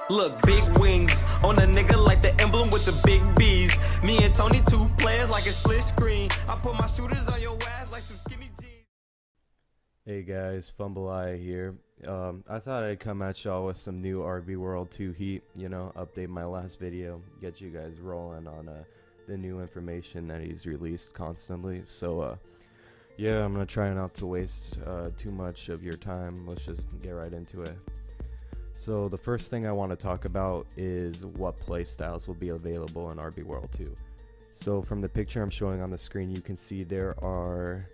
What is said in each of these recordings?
Look, big wings on a nigga like the emblem with the big B's. Me and Tony, two players like a split screen. I put my shooters on your ass like some skinny jeans. Hey guys, Fumble Eye here. I thought I'd come at y'all with some new RB World 2 heat, update my last video, get you guys rolling on the new information that he's released constantly. So yeah, I'm gonna try not to waste too much of your time. Let's just get right into it. So the first thing I want to talk about is what playstyles will be available in RB World 2. So from the picture I'm showing on the screen, you can see there are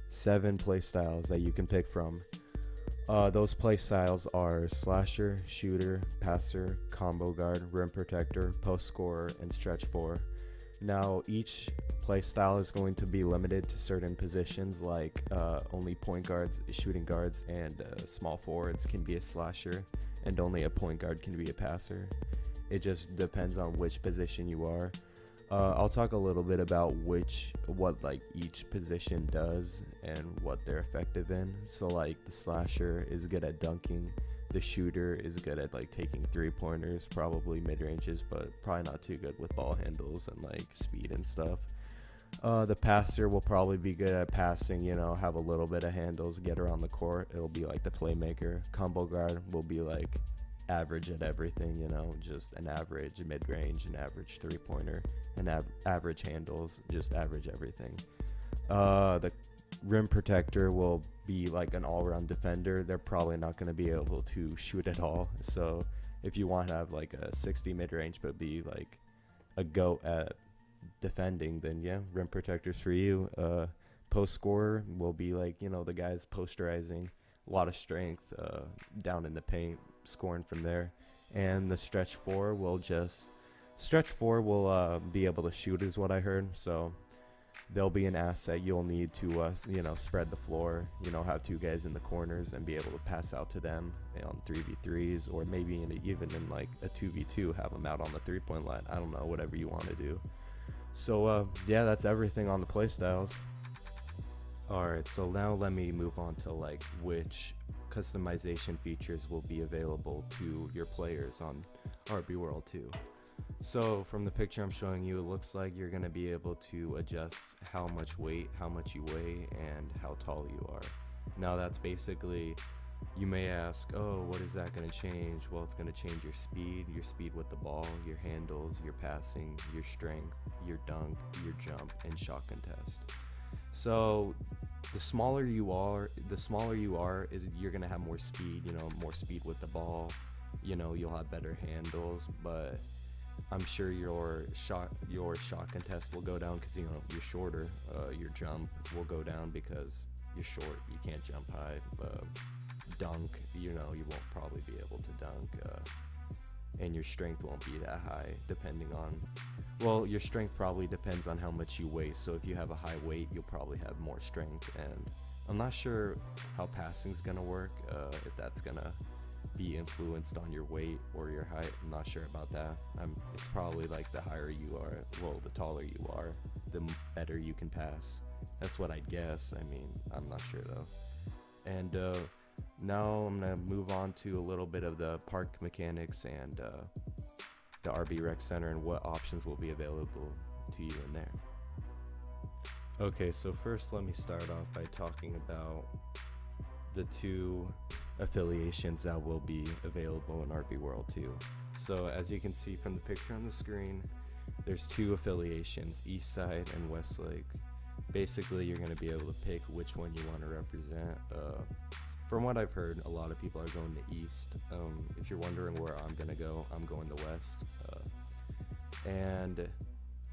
7 playstyles that you can pick from. Those playstyles are slasher, shooter, passer, combo guard, rim protector, post scorer, and stretch 4. Now each playstyle is going to be limited to certain positions, like only point guards, shooting guards, and small forwards can be a slasher, and only a point guard can be a passer. It just depends on which position you are. I'll talk a little bit about what each position does and what they're effective in. So like the slasher is good at dunking, the shooter is good at taking 3-pointers, probably mid-ranges, but probably not too good with ball handles and speed and stuff. The passer will probably be good at passing, have a little bit of handles, get around the court. It'll be like the playmaker. Combo guard will be average at everything, just an average mid-range, an average 3-pointer, and average handles, just average everything. The rim protector will be an all-around defender. They're probably not going to be able to shoot at all, so if you want to have a 60 mid-range but be a goat at defending, then yeah, rim protectors for you. Post scorer will be the guys posterizing, a lot of strength down in the paint, scoring from there. And the stretch 4 will be able to shoot, is what I heard. So they'll be an asset you'll need to spread the floor, have 2 guys in the corners and be able to pass out to them on 3v3s, or maybe even in a 2v2, have them out on the 3-point line. I don't know, whatever you want to do. So yeah, that's everything on the playstyles. Alright, so now let me move on to which customization features will be available to your players on RB World 2. So from the picture I'm showing you, it looks like you're going to be able to adjust how much weight, how much you weigh, and how tall you are. Now that's basically, you may ask, oh, what is that going to change? Well, it's going to change your speed with the ball, your handles, your passing, your strength, your dunk, your jump, and shot contest. So the smaller you are is you're going to have more speed, more speed with the ball, you'll have better handles, but I'm sure your shot contest will go down because you're shorter. Your jump will go down because you're short, you can't jump high. Dunk, you won't probably be able to dunk, and your strength won't be that high, your strength probably depends on how much you weigh. So if you have a high weight, you'll probably have more strength. And I'm not sure how passing's gonna work, if that's gonna be influenced on your weight or your height. I'm not sure about that. It's probably the higher you are, the taller you are, the better you can pass. That's what I'd guess. I'm not sure though. And now I'm gonna move on to a little bit of the park mechanics and the RB Rec Center and what options will be available to you in there. Okay, so first let me start off by talking about the 2 affiliations that will be available in RB World 2. So as you can see from the picture on the screen, there's 2 affiliations, Eastside and Westlake. Basically, you're going to be able to pick which one you want to represent. From what I've heard, a lot of people are going to East. If you're wondering where I'm going to go, I'm going to West. And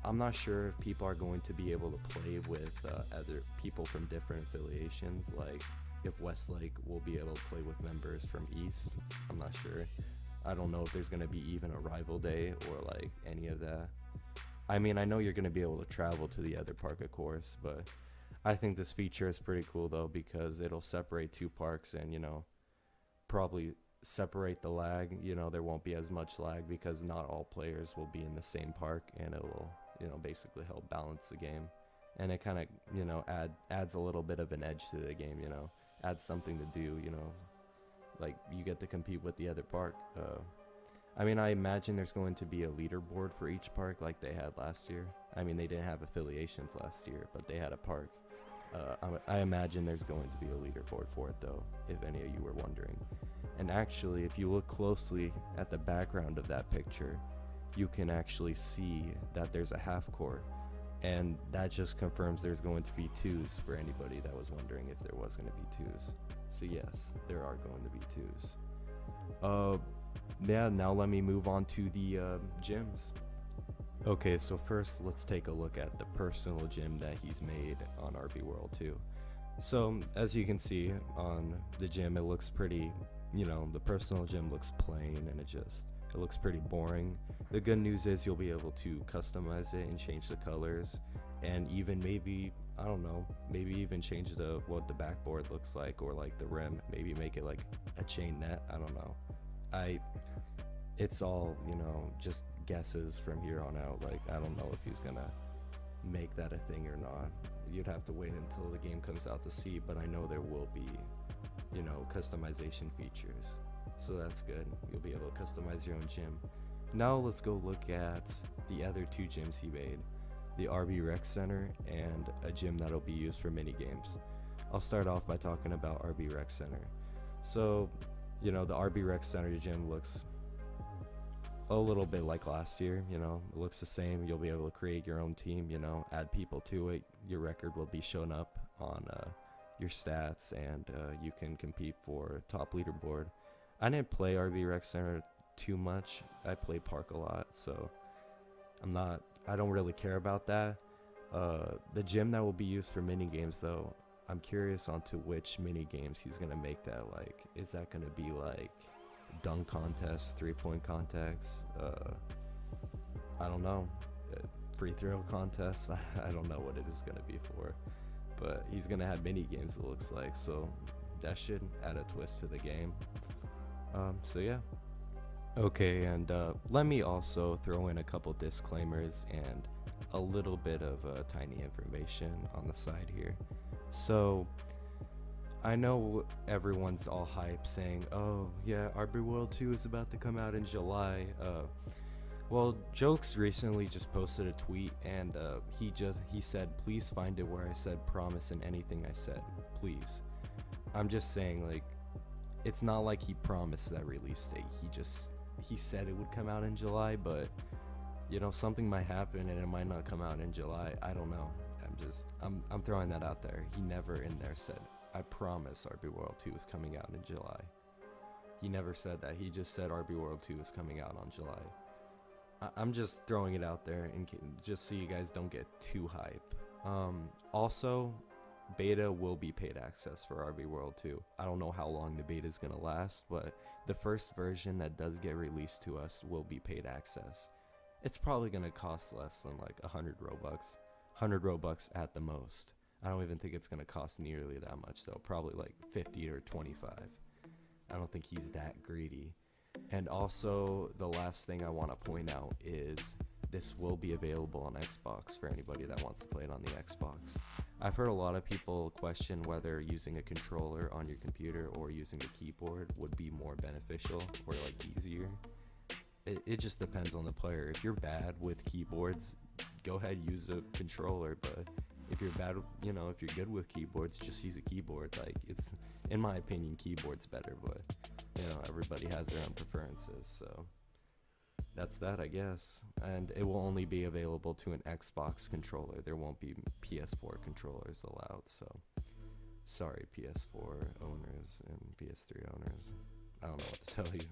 I'm not sure if people are going to be able to play with other people from different affiliations. If Westlake will be able to play with members from East, I'm not sure. I don't know if there's going to be even a rival day or any of that. I know you're going to be able to travel to the other park, of course, but I think this feature is pretty cool though, because it'll separate 2 parks and probably separate the lag. There won't be as much lag because not all players will be in the same park, and it will basically help balance the game. And it kind of adds a little bit of an edge to the game, adds something to do, like you get to compete with the other park. I mean, I imagine there's going to be a leaderboard for each park like they had last year. I mean, they didn't have affiliations last year, but they had a park. I imagine there's going to be a leaderboard for it though, if any of you were wondering. And actually, if you look closely at the background of that picture, you can actually see that there's a half court, and that just confirms there's going to be twos for anybody that was wondering if there was going to be twos. So yes, there are going to be twos. Yeah, now let me move on to the gyms. Okay, so first let's take a look at the personal gym that he's made on RB World 2. So as you can see on the gym, it looks pretty, the personal gym looks plain, and it looks pretty boring. The good news is you'll be able to customize it and change the colors, and even maybe, I don't know, maybe even change what the backboard looks like, or like the rim, maybe make it like a chain net. I don't know. It's all, just guesses from here on out. Like, I don't know if he's gonna make that a thing or not. You'd have to wait until the game comes out to see, but I know there will be, customization features. So that's good. You'll be able to customize your own gym. Now let's go look at the other two gyms he made, the RB Rec Center and a gym that'll be used for mini games. I'll start off by talking about RB Rec Center. So, the RB Rec Center gym looks a little bit like last year, it looks the same. You'll be able to create your own team, add people to it. Your record will be shown up on your stats, and you can compete for top leaderboard. I didn't play RB Rec Center too much. I play Park a lot, so I don't really care about that. The gym that will be used for mini games though, I'm curious onto which mini games he's gonna make that. Like, is that gonna be like dunk contests, 3-point contests, I don't know, free throw contests? I don't know what it is gonna be for, but he's gonna have mini games, it looks like, so that should add a twist to the game. So yeah. Okay, and let me also throw in a couple disclaimers and a little bit of tiny information on the side here. So I know everyone's all hype saying, oh yeah, RB World 2 is about to come out in July. Well, Jokes recently just posted a tweet, and he said, please find it where I said promise in anything I said, please. I'm just saying, like, it's not like he promised that release date. He said it would come out in July, but something might happen and it might not come out in July. I don't know. I'm throwing that out there. He never in there said, I promise RB World 2 is coming out in July. He never said that. He just said RB World 2 is coming out on July. I'm just throwing it out there just so you guys don't get too hype. Also, beta will be paid access for RB World 2. I don't know how long the beta is going to last, but the first version that does get released to us will be paid access. It's probably going to cost less than like 100 Robux. 100 Robux at the most. I don't even think it's going to cost nearly that much though. Probably like 50 or 25. I don't think he's that greedy. And also, the last thing I want to point out is this will be available on Xbox for anybody that wants to play it on the Xbox. I've heard a lot of people question whether using a controller on your computer or using a keyboard would be more beneficial or like easier. It just depends on the player. If you're bad with keyboards, go ahead, use a controller, but if you're bad, if you're good with keyboards, just use a keyboard. Like, it's, in my opinion, keyboard's better, but everybody has their own preferences, so that's that, I guess. And it will only be available to an Xbox controller. There won't be PS4 controllers allowed, so sorry, PS4 owners and PS3 owners. I don't know what to tell you.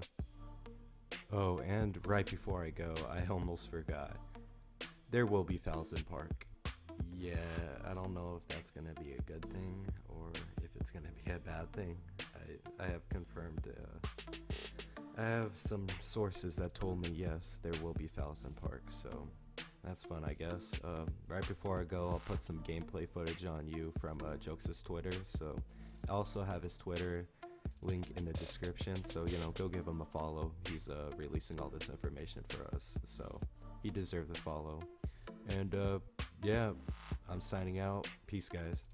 Oh, and right before I go, I almost forgot. There will be fouls in Park. Yeah, I don't know if that's gonna be a good thing or if it's gonna be a bad thing. I have confirmed, I have some sources that told me yes, there will be fouls in Park, so that's fun, I guess. Right before I go, I'll put some gameplay footage on you from Jokes' Twitter, so I also have his Twitter link in the description, so go give him a follow. He's releasing all this information for us, so he deserves a follow. And yeah, I'm signing out. Peace, guys.